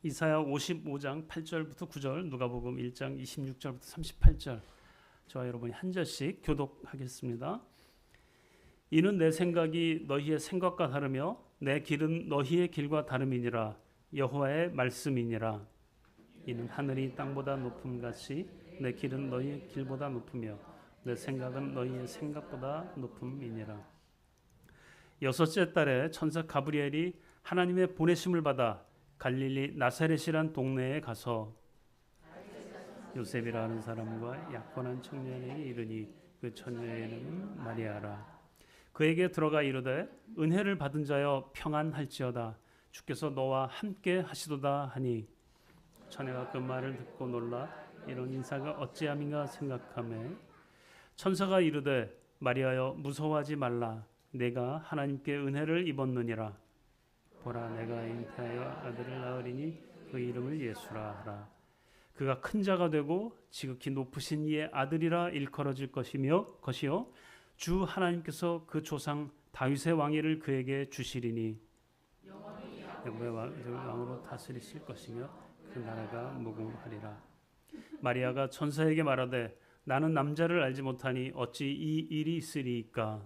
이사야 55장 8절부터 9절, 누가복음 1장 26절부터 38절, 저와 여러분이 한 절씩 교독하겠습니다. 이는 내 생각이 너희의 생각과 다르며 내 길은 너희의 길과 다름이니라. 여호와의 말씀이니라. 이는 하늘이 땅보다 높음 같이 내 길은 너희의 길보다 높으며 내 생각은 너희의 생각보다 높음이니라. 여섯째 달에 천사 가브리엘이 하나님의 보내심을 받아 갈릴리 나사렛이란 동네에 가서 요셉이라는 사람과 약혼한 청년에게 이르니 그 처녀의 이름은 마리아라. 그에게 들어가 이르되 은혜를 받은 자여 평안할지어다. 주께서 너와 함께 하시도다 하니 처녀가 그 말을 듣고 놀라 이런 인사가 어찌함인가 생각하매 천사가 이르되 마리아여 무서워하지 말라. 내가 하나님께 은혜를 입었느니라. 보라 내가 잉태하여 아들을 낳으리니 그 이름을 예수라 하라. 그가 큰 자가 되고 지극히 높으신 이의 아들이라 일컬어질 것이요 주 하나님께서 그 조상 다윗의 왕위를 그에게 주시리니 야곱의 왕으로 다스리실 것이며 그 나라가 무궁하리라. 마리아가 천사에게 말하되 나는 남자를 알지 못하니 어찌 이 일이 있으리이까.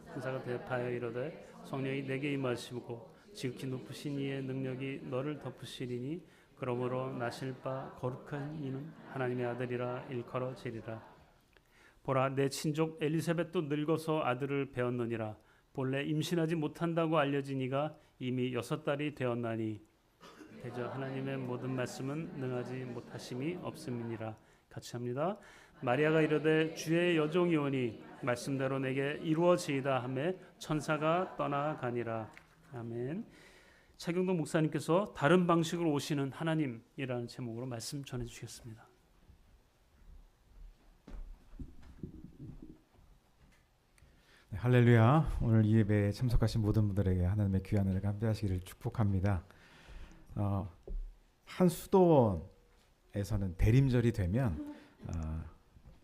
천사가 대답하여 이르되 성령이 내게 임하시고 지극히 높으신 이의 능력이 너를 덮으시리니 그러므로 나실 바 거룩한 이는 하나님의 아들이라 일컬어지리라. 보라 내 친족 엘리사벳도 늙어서 아들을 배었느니라. 본래 임신하지 못한다고 알려진 이가 이미 6달이 되었나니 대저 하나님의 모든 말씀은 능하지 못하심이 없음이니라. 같이 합니다. 마리아가 이르되 주의 여종이오니 말씀대로 내게 이루어지이다 하매 천사가 떠나가니라. 아멘. 차경동 목사님께서 다른 방식으로 오시는 하나님이라는 제목으로 말씀 전해주시겠습니다. 네, 할렐루야. 오늘 이 예배에 참석하신 모든 분들에게 하나님의 귀한 은혜가 함께하시기를 축복합니다. 한 수도원에서는 대림절이 되면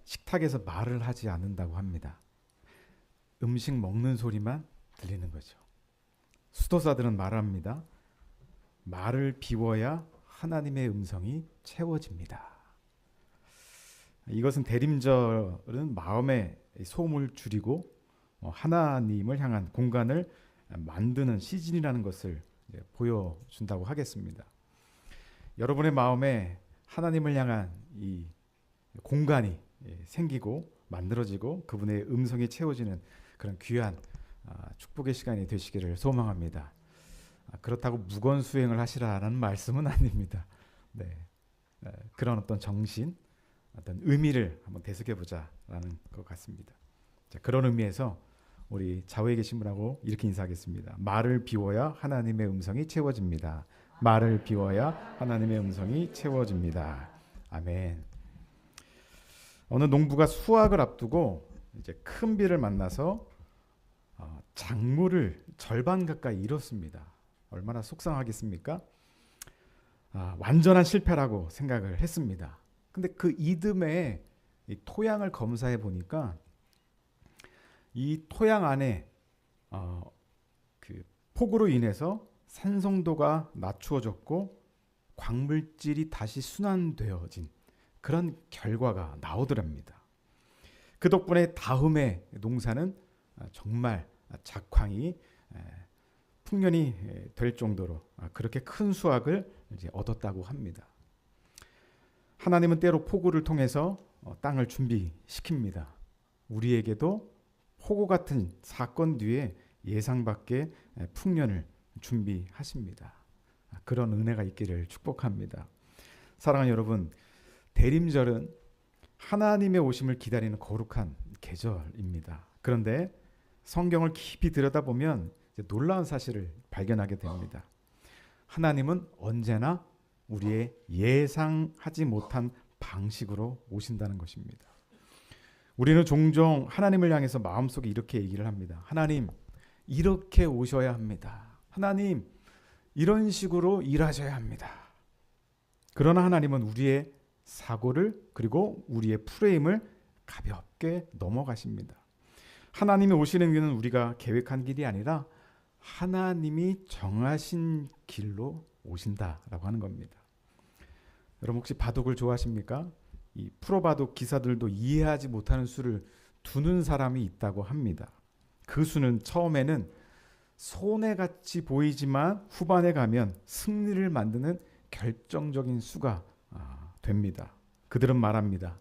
식탁에서 말을 하지 않는다고 합니다. 음식 먹는 소리만 들리는 거죠. 수도사들은 말합니다. 말을 비워야 하나님의 음성이 채워집니다. 이것은 대림절은 마음의 소음을 줄이고 하나님을 향한 공간을 만드는 시즌이라는 것을 보여준다고 하겠습니다. 여러분의 마음에 하나님을 향한 이 공간이 생기고 만들어지고 그분의 음성이 채워지는 그런 귀한 축복의 시간이 되시기를 소망합니다. 그렇다고 무건 수행을 하시라는 말씀은 아닙니다. 네, 그런 어떤 정신, 어떤 의미를 한번 되새겨보자라는 것 같습니다. 자, 그런 의미에서 우리 좌우에 계신 분하고 이렇게 인사하겠습니다. 말을 비워야 하나님의 음성이 채워집니다. 말을 비워야 하나님의 음성이 채워집니다. 아멘. 어느 농부가 수확을 앞두고 이제 큰 비를 만나서 작물을 절반 가까이 잃었습니다. 얼마나 속상하겠습니까? 완전한 실패라고 생각을 했습니다. 근데 그 이듬해 이 토양을 검사해 보니까 이 토양 안에 그 폭우로 인해서 산성도가 낮추어졌고 광물질이 다시 순환되어진 그런 결과가 나오더랍니다. 그 덕분에 다음에 농사는 정말 작황이 풍년이 될 정도로 그렇게 큰 수확을 이제 얻었다고 합니다. 하나님은 때로 폭우를 통해서 땅을 준비시킵니다. 우리에게도 폭우 같은 사건 뒤에 예상 밖의 풍년을 준비하십니다. 그런 은혜가 있기를 축복합니다. 사랑하는 여러분, 대림절은 하나님의 오심을 기다리는 거룩한 계절입니다. 그런데 성경을 깊이 들여다보면 놀라운 사실을 발견하게 됩니다. 하나님은 언제나 우리의 예상하지 못한 방식으로 오신다는 것입니다. 우리는 종종 하나님을 향해서 마음속에 이렇게 얘기를 합니다. 하나님, 이렇게 오셔야 합니다. 하나님, 이런 식으로 일하셔야 합니다. 그러나 하나님은 우리의 사고를 그리고 우리의 프레임을 가볍게 넘어가십니다. 하나님이 오시는 길은 우리가 계획한 길이 아니라 하나님이 정하신 길로 오신다라고 하는 겁니다. 여러분 혹시 바둑을 좋아하십니까? 이 프로바둑 기사들도 이해하지 못하는 수를 두는 사람이 있다고 합니다. 그 수는 처음에는 손해같이 보이지만 후반에 가면 승리를 만드는 결정적인 수가 됩니다. 그들은 말합니다.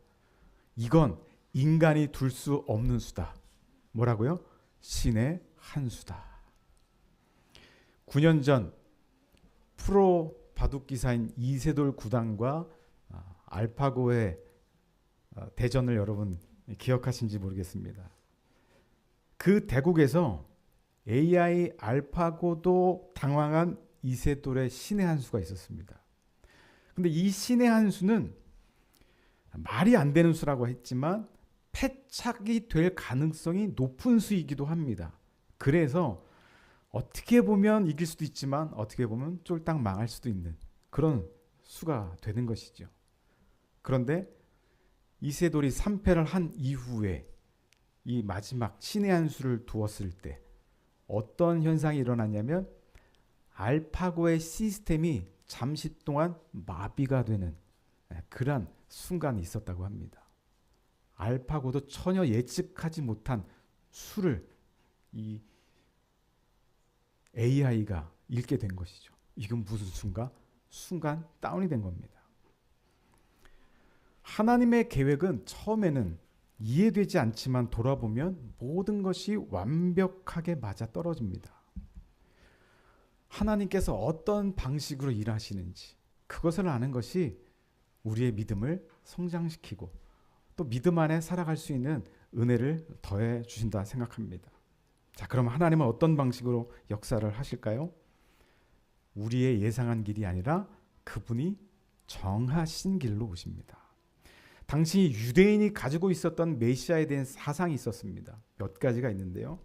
이건 인간이 둘 수 없는 수다. 뭐라고요? 신의 한 수다. 9년 전 프로 바둑 기사인 이세돌 구단과 알파고의 대전을 여러분 기억하신지 모르겠습니다. 그 대국에서 AI 알파고도 당황한 이세돌의 신의 한 수가 있었습니다. 근데 이 신의 한 수는 말이 안 되는 수라고 했지만 패착이 될 가능성이 높은 수이기도 합니다. 그래서 어떻게 보면 이길 수도 있지만 어떻게 보면 쫄딱 망할 수도 있는 그런 수가 되는 것이죠. 그런데 이세돌이 3패를 한 이후에 이 마지막 신의 한 수를 두었을 때 어떤 현상이 일어났냐면 알파고의 시스템이 잠시 동안 마비가 되는 그런 순간이 있었다고 합니다. 알파고도 전혀 예측하지 못한 수를 이 AI가 읽게 된 것이죠. 이건 무슨 수인가? 순간 다운이 된 겁니다. 하나님의 계획은 처음에는 이해되지 않지만 돌아보면 모든 것이 완벽하게 맞아떨어집니다. 하나님께서 어떤 방식으로 일하시는지 그것을 아는 것이 우리의 믿음을 성장시키고 또 믿음 안에 살아갈 수 있는 은혜를 더해 주신다 생각합니다. 자, 그럼 하나님은 어떤 방식으로 역사를 하실까요? 우리의 예상한 길이 아니라 그분이 정하신 길로 오십니다. 당시 유대인이 가지고 있었던 메시아에 대한 사상이 있었습니다. 몇 가지가 있는데요.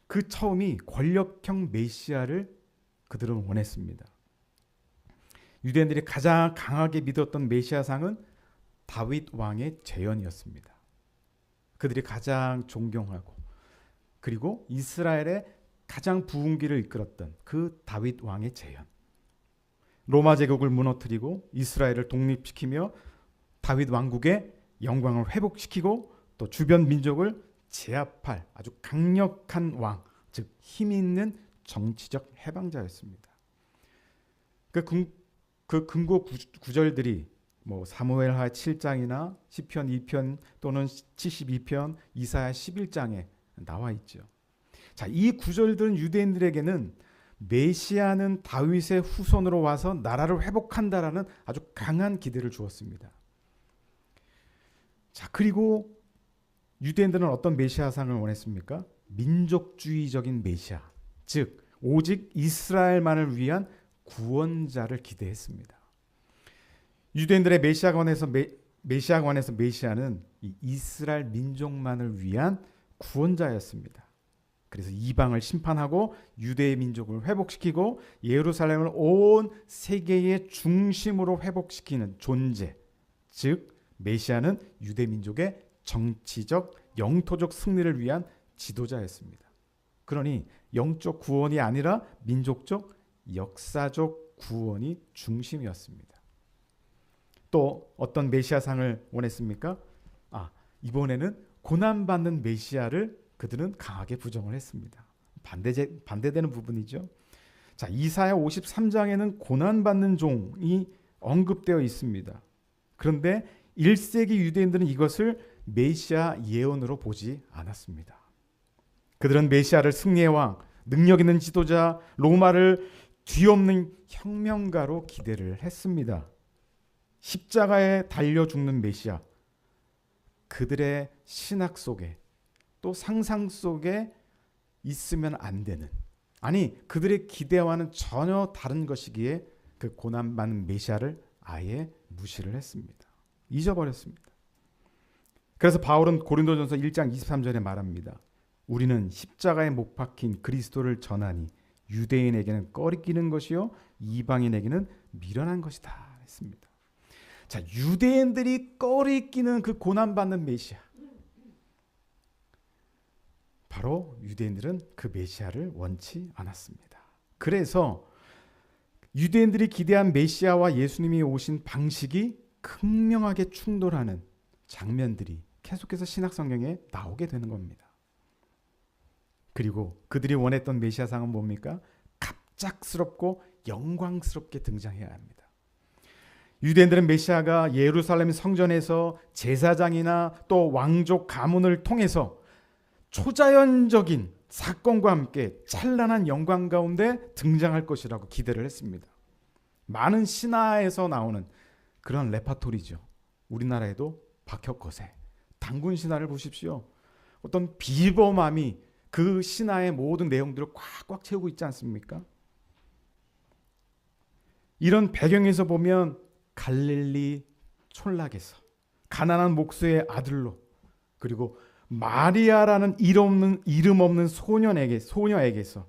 그 처음이 권력형 메시아를 그들은 원했습니다. 유대인들이 가장 강하게 믿었던 메시아상은 다윗 왕의 재현이었습니다. 그들이 가장 존경하고 그리고 이스라엘의 가장 부흥기를 이끌었던 그 다윗 왕의 재현. 로마 제국을 무너뜨리고 이스라엘을 독립시키며 다윗 왕국의 영광을 회복시키고 또 주변 민족을 제압할 아주 강력한 왕, 즉 힘 있는 정치적 해방자였습니다. 그 근거 구절들이 뭐 사무엘하 7장이나 시편 2편 또는 72편, 이사야 11장에 나와 있죠. 자, 이 구절들은 유대인들에게는 메시아는 다윗의 후손으로 와서 나라를 회복한다라는 아주 강한 기대를 주었습니다. 자, 그리고 유대인들은 어떤 메시아상을 원했습니까? 민족주의적인 메시아, 즉 오직 이스라엘만을 위한 구원자를 기대했습니다. 유대인들의 메시아관에서 메시아는 이 이스라엘 민족만을 위한 구원자였습니다. 그래서 이방을 심판하고 유대의 민족을 회복시키고 예루살렘을 온 세계의 중심으로 회복시키는 존재, 즉 메시아는 유대 민족의 정치적, 영토적 승리를 위한 지도자였습니다. 그러니 영적 구원이 아니라 민족적, 역사적 구원이 중심이었습니다. 또 어떤 메시아상을 원했습니까? 이번에는 고난받는 메시아를 그들은 강하게 부정을 했습니다. 반대되는 부분이죠. 자, 이사야 53장에는 고난받는 종이 언급되어 있습니다. 그런데 1세기 유대인들은 이것을 메시아 예언으로 보지 않았습니다. 그들은 메시아를 승리의 왕, 능력 있는 지도자, 로마를 뒤엎는 혁명가로 기대를 했습니다. 십자가에 달려 죽는 메시아, 그들의 신학 속에 또 상상 속에 있으면 안 되는, 아니 그들의 기대와는 전혀 다른 것이기에 그 고난받는 메시아를 아예 무시를 했습니다. 잊어버렸습니다. 그래서 바울은 고린도전서 1장 23절에 말합니다. 우리는 십자가에 못 박힌 그리스도를 전하니 유대인에게는 꺼리끼는 것이요 이방인에게는 미련한 것이다 했습니다. 자, 유대인들이 꺼리끼는 그 고난받는 메시아, 바로 유대인들은 그 메시아를 원치 않았습니다. 그래서 유대인들이 기대한 메시아와 예수님이 오신 방식이 극명하게 충돌하는 장면들이 계속해서 신약 성경에 나오게 되는 겁니다. 그리고 그들이 원했던 메시아상은 뭡니까? 갑작스럽고 영광스럽게 등장해야 합니다. 유대인들은 메시아가 예루살렘 성전에서 제사장이나 또 왕족 가문을 통해서 초자연적인 사건과 함께 찬란한 영광 가운데 등장할 것이라고 기대를 했습니다. 많은 신화에서 나오는 그런 레파토리죠. 우리나라에도 박혁거세, 단군 신화를 보십시오. 어떤 비범함이 그 신화의 모든 내용들을 꽉꽉 채우고 있지 않습니까? 이런 배경에서 보면 갈릴리 촌락에서 가난한 목수의 아들로, 그리고 마리아라는 이름 없는 소녀에게서,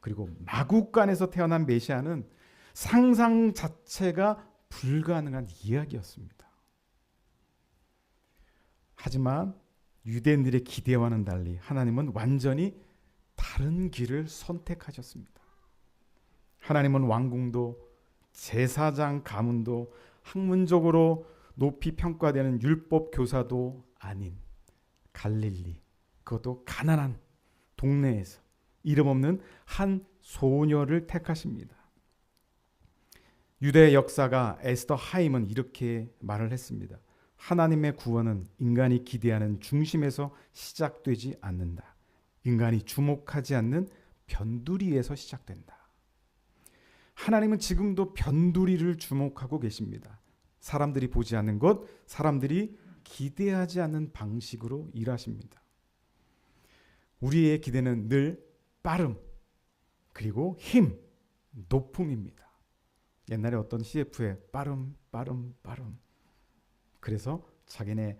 그리고 마구간에서 태어난 메시아는 상상 자체가 불가능한 이야기였습니다. 하지만 유대인들의 기대와는 달리 하나님은 완전히 다른 길을 선택하셨습니다. 하나님은 왕궁도 제사장 가문도 학문적으로 높이 평가되는 율법 교사도 아닌 갈릴리, 그것도 가난한 동네에서 이름 없는 한 소녀를 택하십니다. 유대의 역사가 에스더 하임은 이렇게 말을 했습니다. 하나님의 구원은 인간이 기대하는 중심에서 시작되지 않는다. 인간이 주목하지 않는 변두리에서 시작된다. 하나님은 지금도 변두리를 주목하고 계십니다. 사람들이 보지 않는 것, 사람들이 기대하지 않는 방식으로 일하십니다. 우리의 기대는 늘 빠름, 그리고 힘, 높음입니다. 옛날에 어떤 CF에 빠름. 그래서 자기네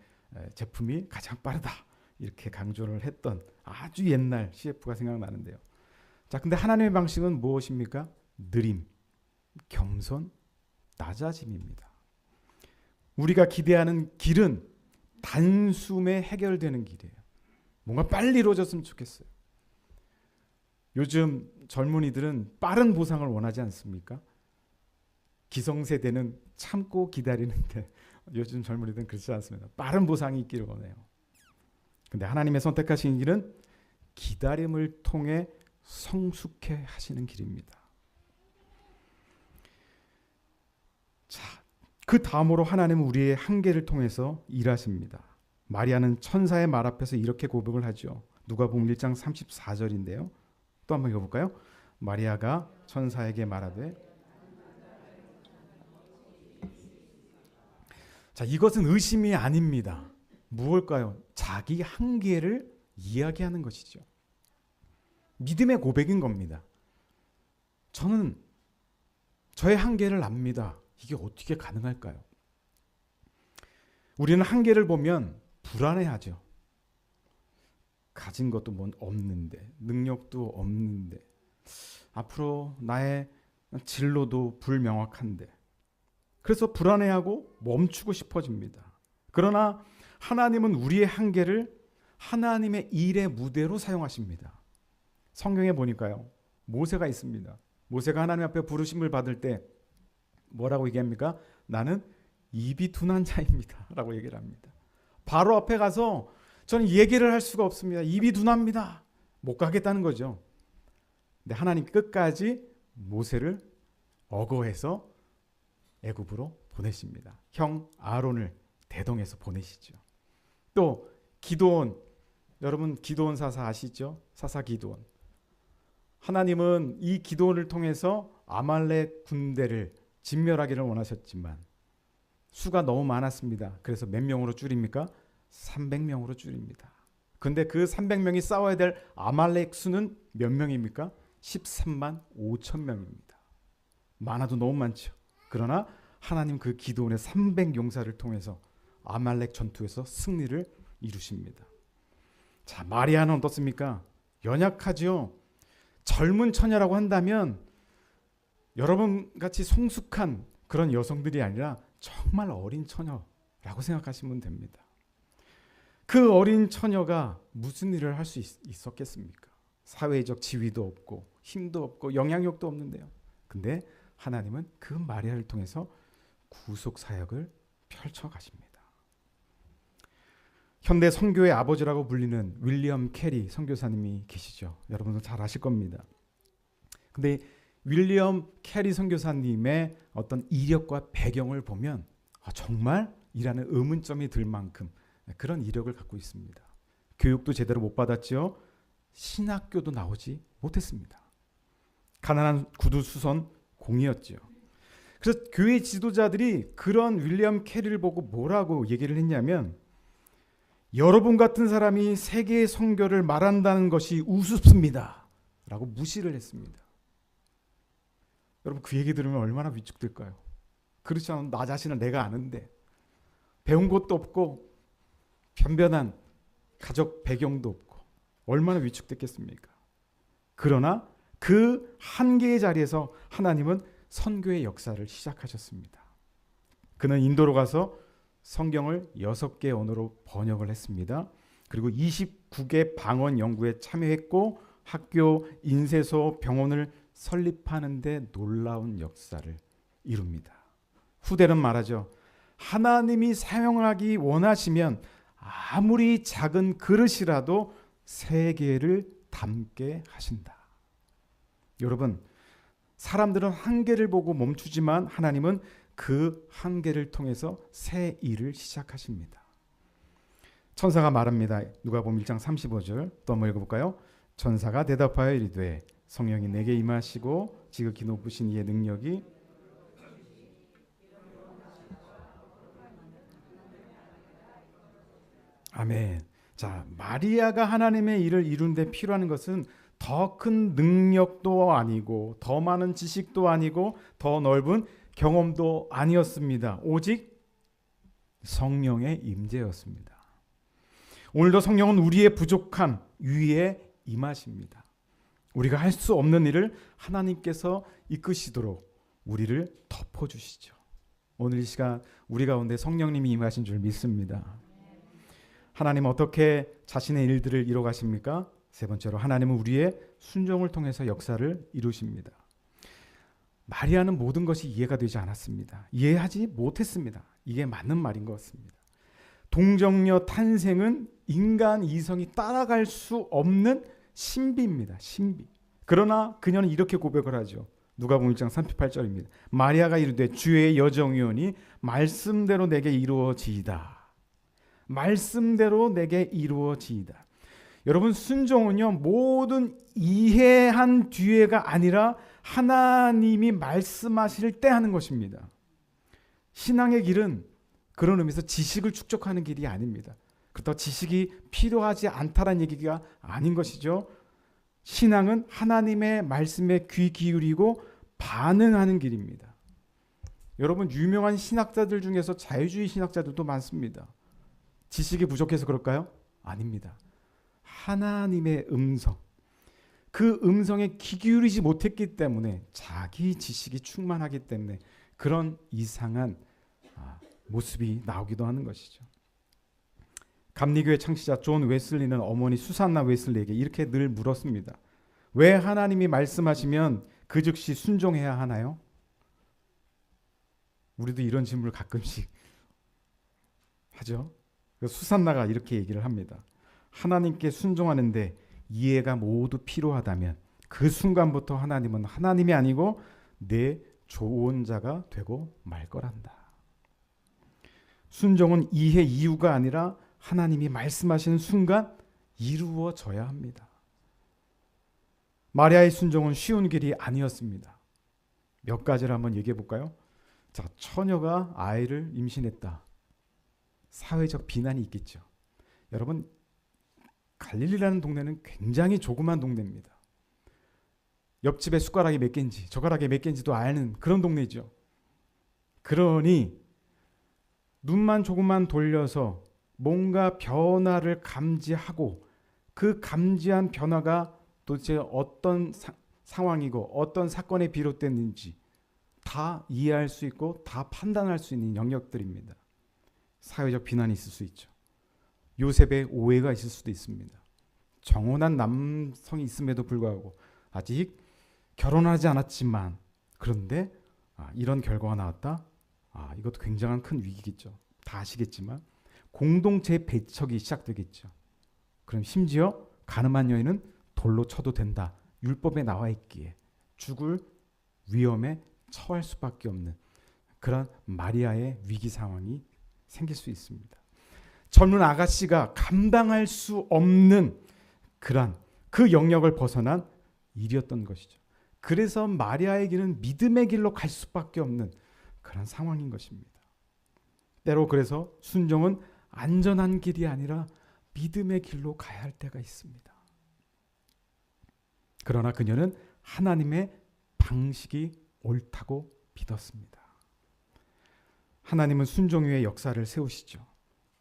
제품이 가장 빠르다 이렇게 강조를 했던 아주 옛날 CF가 생각나는데요. 자, 근데 하나님의 방식은 무엇입니까? 느림, 겸손, 낮아짐입니다. 우리가 기대하는 길은 단숨에 해결되는 길이에요. 뭔가 빨리 이루어졌으면 좋겠어요. 요즘 젊은이들은 빠른 보상을 원하지 않습니까? 기성세대는 참고 기다리는데 요즘 젊은이들은 그렇지 않습니다. 빠른 보상이 있기를 원해요. 근데 하나님의 선택하신 길은 기다림을 통해 성숙해 하시는 길입니다. 자, 그 다음으로 하나님은 우리의 한계를 통해서 일하십니다. 마리아는 천사의 말 앞에서 이렇게 고백을 하죠. 누가복음 1장 34절인데요. 또 한번 읽어볼까요? 마리아가 천사에게 말하되, 자, 이것은 의심이 아닙니다. 무엇일까요? 자기 한계를 이야기하는 것이죠. 믿음의 고백인 겁니다. 저는 저의 한계를 압니다. 이게 어떻게 가능할까요? 우리는 한계를 보면 불안해하죠. 가진 것도 뭐 없는데, 능력도 없는데, 앞으로 나의 진로도 불명확한데, 그래서 불안해하고 멈추고 싶어집니다. 그러나 하나님은 우리의 한계를 하나님의 일의 무대로 사용하십니다. 성경에 보니까요, 모세가 있습니다. 모세가 하나님 앞에 부르심을 받을 때 뭐라고 얘기합니까? 나는 입이 둔한 자입니다 라고 얘기를 합니다. 바로 앞에 가서 저는 얘기를 할 수가 없습니다. 입이 둔합니다. 못 가겠다는 거죠. 근데 하나님 끝까지 모세를 어거해서 애굽으로 보내십니다. 형 아론을 대동해서 보내시죠. 또 기드온, 여러분 기드온 사사 아시죠? 사사 기드온. 하나님은 이 기드온을 통해서 아말렉 군대를 진멸하기를 원하셨지만 수가 너무 많았습니다. 그래서 몇 명으로 줄입니까? 300명으로 줄입니다. 근데 그 300명이 싸워야 될 아말렉 수는 몇 명입니까? 13만 5천 명입니다. 많아도 너무 많죠. 그러나 하나님 그 기드온의 300용사를 통해서 아말렉 전투에서 승리를 이루십니다. 자, 마리아는 어떻습니까? 연약하죠. 젊은 처녀라고 한다면 여러분 같이 성숙한 그런 여성들이 아니라 정말 어린 처녀라고 생각하시면 됩니다. 그 어린 처녀가 무슨 일을 할 수 있었겠습니까? 사회적 지위도 없고 힘도 없고 영향력도 없는데요. 근데 하나님은 그 마리아를 통해서 구속 사역을 펼쳐 가십니다. 현대 선교의 아버지라고 불리는 윌리엄 캐리 선교사님이 계시죠. 여러분도 잘 아실 겁니다. 근데 윌리엄 캐리 선교사님의 어떤 이력과 배경을 보면 정말 이라는 의문점이 들 만큼 그런 이력을 갖고 있습니다. 교육도 제대로 못 받았죠. 신학교도 나오지 못했습니다. 가난한 구두수선 공이었죠. 그래서 교회 지도자들이 그런 윌리엄 캐리를 보고 뭐라고 얘기를 했냐면, 여러분 같은 사람이 세계의 선교를 말한다는 것이 우습습니다 라고 무시를 했습니다. 여러분, 그 얘기 들으면 얼마나 위축될까요? 그렇지 않으면 나 자신을 내가 아는데 배운 것도 없고 변변한 가족 배경도 없고 얼마나 위축됐겠습니까? 그러나 그 한계의 자리에서 하나님은 선교의 역사를 시작하셨습니다. 그는 인도로 가서 성경을 6개 언어로 번역을 했습니다. 그리고 29개 방언 연구에 참여했고 학교, 인쇄소, 병원을 설립하는 데 놀라운 역사를 이룹니다. 후대는 말하죠. 하나님이 사용하기 원하시면 아무리 작은 그릇이라도 세계를 담게 하신다. 여러분, 사람들은 한계를 보고 멈추지만 하나님은 그 한계를 통해서 새 일을 시작하십니다. 천사가 말합니다. 누가복음 1장 35절 또 한번 읽어볼까요? 천사가 대답하여 이르되 성령이 내게 임하시고 지극히 높으신 이의 능력이 아멘. 자, 마리아가 하나님의 일을 이룬 데 필요한 것은 더 큰 능력도 아니고 더 많은 지식도 아니고 더 넓은 경험도 아니었습니다. 오직 성령의 임재였습니다. 오늘도 성령은 우리의 부족함 위에 임하십니다. 우리가 할 수 없는 일을 하나님께서 이끄시도록 우리를 덮어주시죠. 오늘 이 시간 우리 가운데 성령님이 임하신 줄 믿습니다. 하나님 어떻게 자신의 일들을 이뤄 가십니까? 세 번째로 하나님은 우리의 순종을 통해서 역사를 이루십니다. 마리아는 모든 것이 이해가 되지 않았습니다. 이해하지 못했습니다. 이게 맞는 말인 것 같습니다. 동정녀 탄생은 인간 이성이 따라갈 수 없는 신비입니다. 신비. 그러나 그녀는 이렇게 고백을 하죠. 누가복음 1장 38절입니다. 마리아가 이르되 주의 여정이오니 말씀대로 내게 이루어지이다. 말씀대로 내게 이루어지이다. 여러분, 순종은요 모든 이해한 뒤에가 아니라 하나님이 말씀하실 때 하는 것입니다. 신앙의 길은 그런 의미에서 지식을 축적하는 길이 아닙니다. 그렇다고 지식이 필요하지 않다라는 얘기가 아닌 것이죠. 신앙은 하나님의 말씀에 귀 기울이고 반응하는 길입니다. 여러분, 유명한 신학자들 중에서 자유주의 신학자들도 많습니다. 지식이 부족해서 그럴까요? 아닙니다. 하나님의 음성, 그 음성에 귀 기울이지 못했기 때문에 자기 지식이 충만하기 때문에 그런 이상한 모습이 나오기도 하는 것이죠. 감리교회 창시자 존 웨슬리는 어머니 수산나 웨슬리에게 이렇게 늘 물었습니다. 왜 하나님이 말씀하시면 그 즉시 순종해야 하나요? 우리도 이런 질문을 가끔씩 하죠. 수산나가 이렇게 얘기를 합니다. 하나님께 순종하는데 이해가 모두 필요하다면 그 순간부터 하나님은 하나님이 아니고 내 조언자가 되고 말 거란다. 순종은 이해 이유가 아니라 하나님이 말씀하시는 순간 이루어져야 합니다. 마리아의 순종은 쉬운 길이 아니었습니다. 몇 가지를 한번 얘기해 볼까요? 자, 처녀가 아이를 임신했다. 사회적 비난이 있겠죠. 여러분, 갈릴리라는 동네는 굉장히 조그만 동네입니다. 옆집에 숟가락이 몇 개인지 젓가락이 몇 개인지도 아는 그런 동네죠. 그러니 눈만 조금만 돌려서 뭔가 변화를 감지하고 그 감지한 변화가 도대체 어떤 상황이고 어떤 사건에 비롯됐는지 다 이해할 수 있고 다 판단할 수 있는 영역들입니다. 사회적 비난이 있을 수 있죠. 요셉의 오해가 있을 수도 있습니다. 정혼한 남성이 있음에도 불구하고 아직 결혼하지 않았지만 그런데 이런 결과가 나왔다. 이것도 굉장한 큰 위기겠죠. 다 아시겠지만 공동체 배척이 시작되겠죠. 그럼 심지어 가늠한 여인은 돌로 쳐도 된다. 율법에 나와 있기에 죽을 위험에 처할 수밖에 없는 그런 마리아의 위기 상황이 생길 수 있습니다. 젊은 아가씨가 감당할 수 없는 그 영역을 벗어난 일이었던 것이죠. 그래서 마리아에게는 믿음의 길로 갈 수밖에 없는 그런 상황인 것입니다. 때로 그래서 순종은 안전한 길이 아니라 믿음의 길로 가야 할 때가 있습니다. 그러나 그녀는 하나님의 방식이 옳다고 믿었습니다. 하나님은 순종 위에 역사를 세우시죠.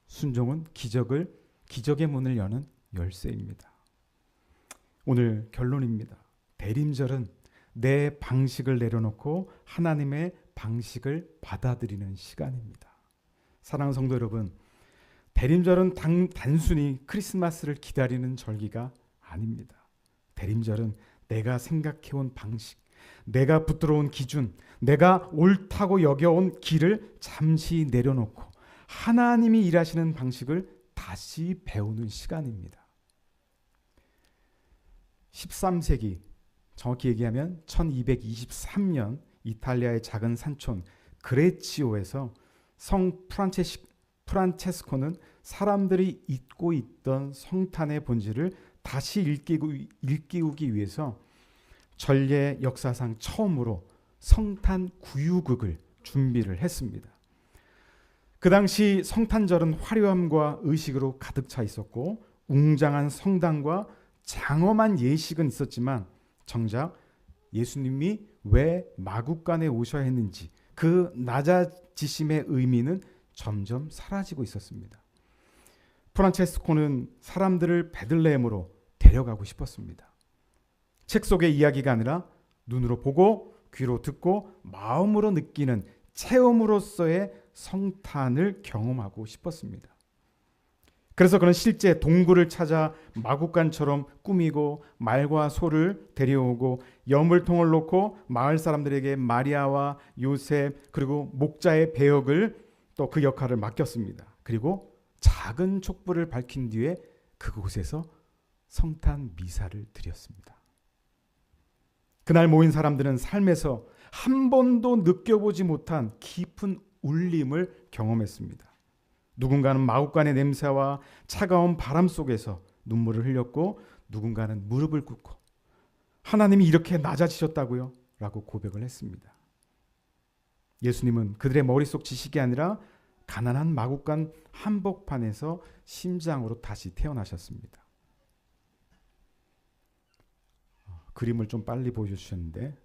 순종은 기적의 문을 여는 열쇠입니다. 오늘 결론입니다. 대림절은 내 방식을 내려놓고 하나님의 방식을 받아들이는 시간입니다. 사랑하는 성도 여러분, 대림절은 단순히 크리스마스를 기다리는 절기가 아닙니다. 대림절은 내가 생각해온 방식, 내가 붙들어온 기준, 내가 옳다고 여겨온 길을 잠시 내려놓고 하나님이 일하시는 방식을 다시 배우는 시간입니다. 13세기, 정확히 얘기하면 1223년 이탈리아의 작은 산촌 그레치오에서 성 프란체스코는 사람들이 잊고 있던 성탄의 본질을 다시 일깨우기 위해서 전례 역사상 처음으로 성탄 구유극을 준비를 했습니다. 그 당시 성탄절은 화려함과 의식으로 가득 차 있었고 웅장한 성당과 장엄한 예식은 있었지만 정작 예수님이 왜 마구간에 오셔야 했는지 그 낮아지심의 의미는 점점 사라지고 있었습니다. 프란체스코는 사람들을 베들레헴으로 데려가고 싶었습니다. 책 속의 이야기가 아니라 눈으로 보고 귀로 듣고 마음으로 느끼는 체험으로서의 성탄을 경험하고 싶었습니다. 그래서 그는 실제 동굴을 찾아 마구간처럼 꾸미고 말과 소를 데려오고 여물통을 놓고 마을 사람들에게 마리아와 요셉 그리고 목자의 배역을 또 그 역할을 맡겼습니다. 그리고 작은 촛불을 밝힌 뒤에 그곳에서 성탄 미사를 드렸습니다. 그날 모인 사람들은 삶에서 한 번도 느껴보지 못한 깊은 울림을 경험했습니다. 누군가는 마구간의 냄새와 차가운 바람 속에서 눈물을 흘렸고 누군가는 무릎을 꿇고 하나님이 이렇게 낮아지셨다고요? 라고 고백을 했습니다. 예수님은 그들의 머릿속 지식이 아니라 가난한 마구간 한복판에서 심장으로 다시 태어나셨습니다. 그림을 좀 빨리 보여주셨는데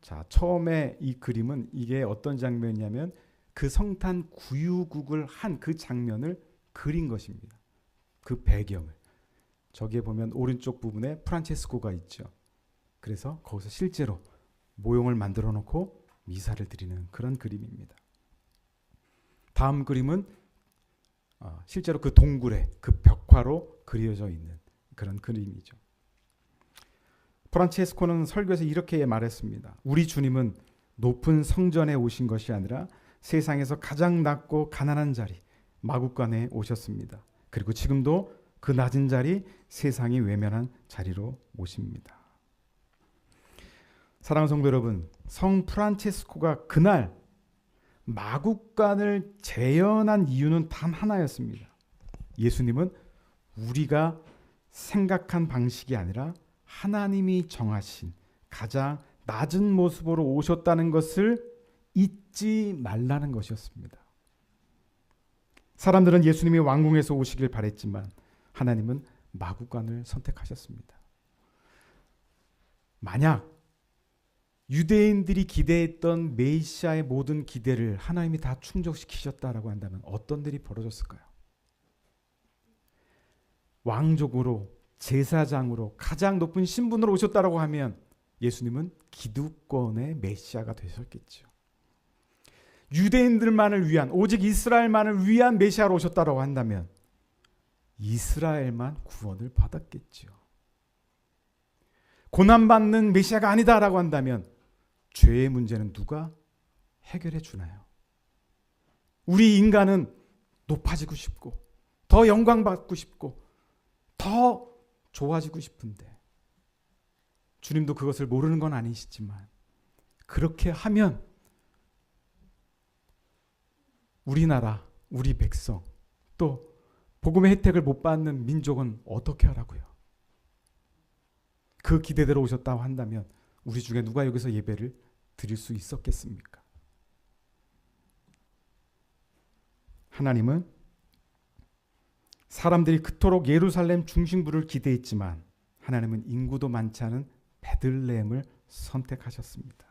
자, 처음에 이 그림은 이게 어떤 장면이냐면 그 성탄 구유국을 한 그 장면을 그린 것입니다. 그 배경을. 저기에 보면 오른쪽 부분에 프란체스코가 있죠. 그래서 거기서 실제로 모형을 만들어 놓고 미사를 드리는 그런 그림입니다. 다음 그림은 실제로 그 동굴에 그 벽화로 그려져 있는 그런 그림이죠. 프란체스코는 설교에서 이렇게 말했습니다. 우리 주님은 높은 성전에 오신 것이 아니라 세상에서 가장 낮고 가난한 자리 마구간에 오셨습니다. 그리고 지금도 그 낮은 자리 세상이 외면한 자리로 오십니다. 사랑하는 성도 여러분, 성 프란체스코가 그날 마구간을 재현한 이유는 단 하나였습니다. 예수님은 우리가 생각한 방식이 아니라 하나님이 정하신 가장 낮은 모습으로 오셨다는 것을 잊지 말라는 것이었습니다. 사람들은 예수님이 왕궁에서 오시길 바랬지만 하나님은 마구간을 선택하셨습니다. 만약 유대인들이 기대했던 메시아의 모든 기대를 하나님이 다 충족시키셨다라고 한다면 어떤 일이 벌어졌을까요? 왕족으로 제사장으로 가장 높은 신분으로 오셨다라고 하면 예수님은 기득권의 메시아가 되셨겠죠. 유대인들만을 위한 오직 이스라엘만을 위한 메시아로 오셨다라고 한다면 이스라엘만 구원을 받았겠죠. 고난받는 메시아가 아니다라고 한다면 죄의 문제는 누가 해결해 주나요? 우리 인간은 높아지고 싶고 더 영광받고 싶고 더 좋아지고 싶은데 주님도 그것을 모르는 건 아니시지만 그렇게 하면 우리나라, 우리 백성 또 복음의 혜택을 못 받는 민족은 어떻게 하라고요? 그 기대대로 오셨다고 한다면 우리 중에 누가 여기서 예배를 드릴 수 있었겠습니까? 하나님은 사람들이 그토록 예루살렘 중심부를 기대했지만 하나님은 인구도 많지 않은 베들레헴을 선택하셨습니다.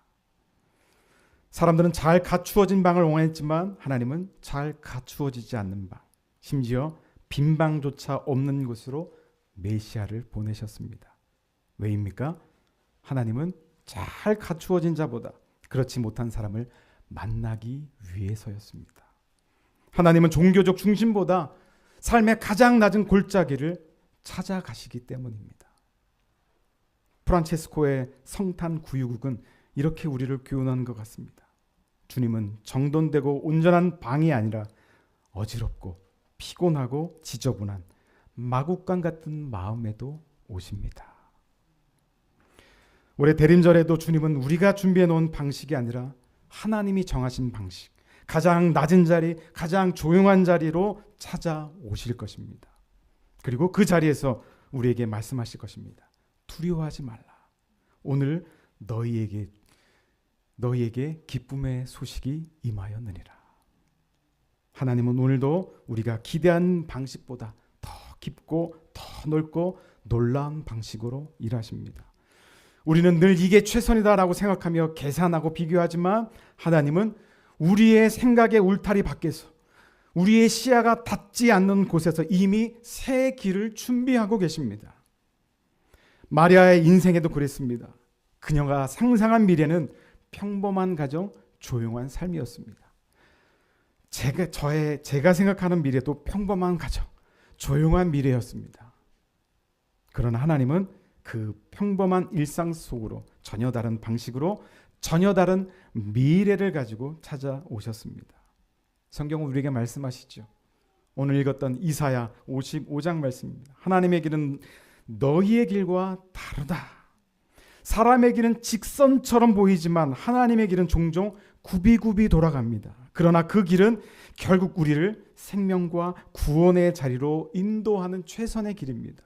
사람들은 잘 갖추어진 방을 원했지만 하나님은 잘 갖추어지지 않는 방, 심지어 빈 방조차 없는 곳으로 메시아를 보내셨습니다. 왜입니까? 하나님은 잘 갖추어진 자보다 그렇지 못한 사람을 만나기 위해서였습니다. 하나님은 종교적 중심보다 삶의 가장 낮은 골짜기를 찾아가시기 때문입니다. 프란체스코의 성탄 구유국은 이렇게 우리를 교훈하는 것 같습니다. 주님은 정돈되고 온전한 방이 아니라 어지럽고 피곤하고 지저분한 마구간 같은 마음에도 오십니다. 올해 대림절에도 주님은 우리가 준비해 놓은 방식이 아니라 하나님이 정하신 방식, 가장 낮은 자리, 가장 조용한 자리로 찾아오실 것입니다. 그리고 그 자리에서 우리에게 말씀하실 것입니다. 두려워하지 말라. 오늘 너희에게 기쁨의 소식이 임하였느니라. 하나님은 오늘도 우리가 기대한 방식보다 더 깊고 더 넓고 놀라운 방식으로 일하십니다. 우리는 늘 이게 최선이다라고 생각하며 계산하고 비교하지만 하나님은 우리의 생각의 울타리 밖에서 우리의 시야가 닿지 않는 곳에서 이미 새 길을 준비하고 계십니다. 마리아의 인생에도 그랬습니다. 그녀가 상상한 미래는 평범한 가정, 조용한 삶이었습니다. 제가 생각하는 미래도 평범한 가정, 조용한 미래였습니다. 그러나 하나님은 그 평범한 일상 속으로 전혀 다른 방식으로 전혀 다른 미래를 가지고 찾아오셨습니다. 성경은 우리에게 말씀하시죠. 오늘 읽었던 이사야 55장 말씀입니다. 하나님의 길은 너희의 길과 다르다. 사람의 길은 직선처럼 보이지만 하나님의 길은 종종 굽이굽이 돌아갑니다. 그러나 그 길은 결국 우리를 생명과 구원의 자리로 인도하는 최선의 길입니다.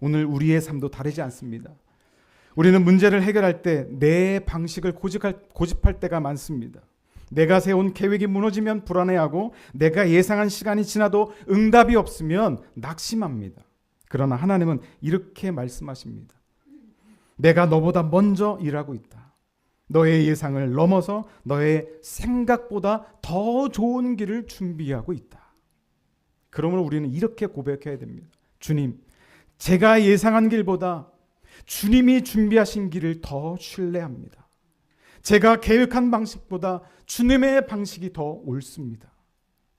오늘 우리의 삶도 다르지 않습니다. 우리는 문제를 해결할 때 내 방식을 고집할 때가 많습니다. 내가 세운 계획이 무너지면 불안해하고 내가 예상한 시간이 지나도 응답이 없으면 낙심합니다. 그러나 하나님은 이렇게 말씀하십니다. 내가 너보다 먼저 일하고 있다. 너의 예상을 넘어서 너의 생각보다 더 좋은 길을 준비하고 있다. 그러므로 우리는 이렇게 고백해야 됩니다. 주님, 제가 예상한 길보다 주님이 준비하신 길을 더 신뢰합니다. 제가 계획한 방식보다 주님의 방식이 더 옳습니다.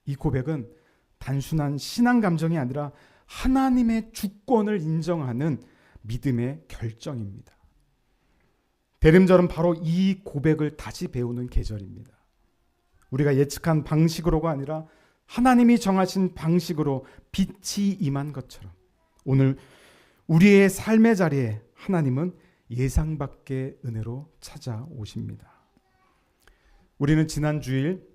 이 고백은 단순한 신앙 감정이 아니라 하나님의 주권을 인정하는 믿음의 결정입니다. 대림절은 바로 이 고백을 다시 배우는 계절입니다. 우리가 예측한 방식으로가 아니라 하나님이 정하신 방식으로 빛이 임한 것처럼 오늘 우리의 삶의 자리에 하나님은 예상 밖의 은혜로 찾아오십니다. 우리는 지난 주일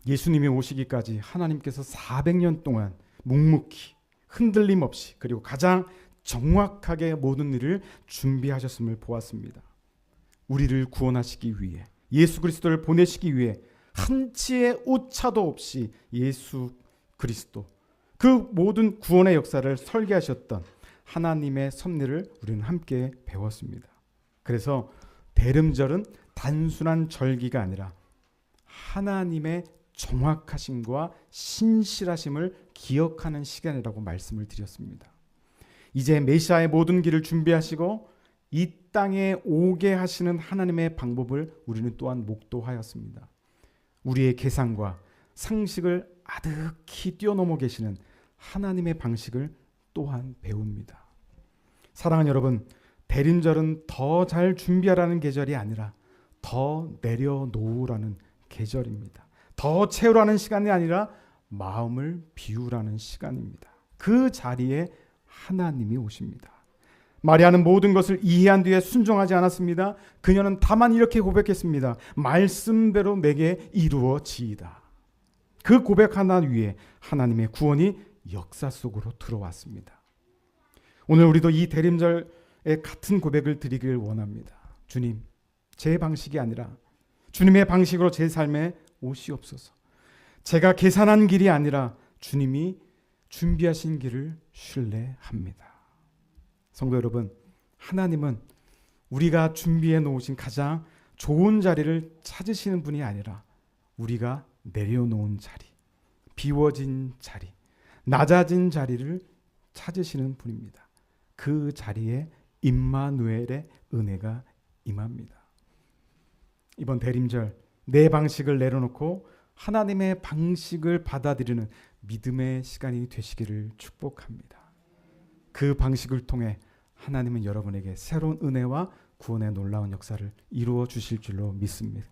예수님이 오시기까지 하나님께서 400년 동안 묵묵히 흔들림 없이 그리고 가장 정확하게 모든 일을 준비하셨음을 보았습니다. 우리를 구원하시기 위해 예수 그리스도를 보내시기 위해 한치의 오차도 없이 예수 그리스도 그 모든 구원의 역사를 설계하셨던 하나님의 섭리를 우리는 함께 배웠습니다. 그래서 대림절은 단순한 절기가 아니라 하나님의 정확하심과 신실하심을 기억하는 시간이라고 말씀을 드렸습니다. 이제 메시아의 모든 길을 준비하시고 이 땅에 오게 하시는 하나님의 방법을 우리는 또한 목도하였습니다. 우리의 계산과 상식을 아득히 뛰어넘어 계시는 하나님의 방식을 또한 배웁니다. 사랑하는 여러분, 대림절은 더 잘 준비하라는 계절이 아니라 더 내려놓으라는 계절입니다. 더 채우라는 시간이 아니라 마음을 비우라는 시간입니다. 그 자리에 하나님이 오십니다. 마리아는 모든 것을 이해한 뒤에 순종하지 않았습니다. 그녀는 다만 이렇게 고백했습니다. 말씀대로 내게 이루어지이다. 그 고백 하나 위에 하나님의 구원이 역사 속으로 들어왔습니다. 오늘 우리도 이 대림절에 같은 고백을 드리길 원합니다. 주님, 제 방식이 아니라 주님의 방식으로 제 삶에 오시옵소서. 제가 계산한 길이 아니라 주님이 준비하신 길을 신뢰합니다. 성도 여러분, 하나님은 우리가 준비해 놓으신 가장 좋은 자리를 찾으시는 분이 아니라 우리가 내려놓은 자리, 비워진 자리, 낮아진 자리를 찾으시는 분입니다. 그 자리에 임마누엘의 은혜가 임합니다. 이번 대림절 내 방식을 내려놓고 하나님의 방식을 받아들이는 믿음의 시간이 되시기를 축복합니다. 그 방식을 통해 하나님은 여러분에게 새로운 은혜와 구원의 놀라운 역사를 이루어 주실 줄로 믿습니다.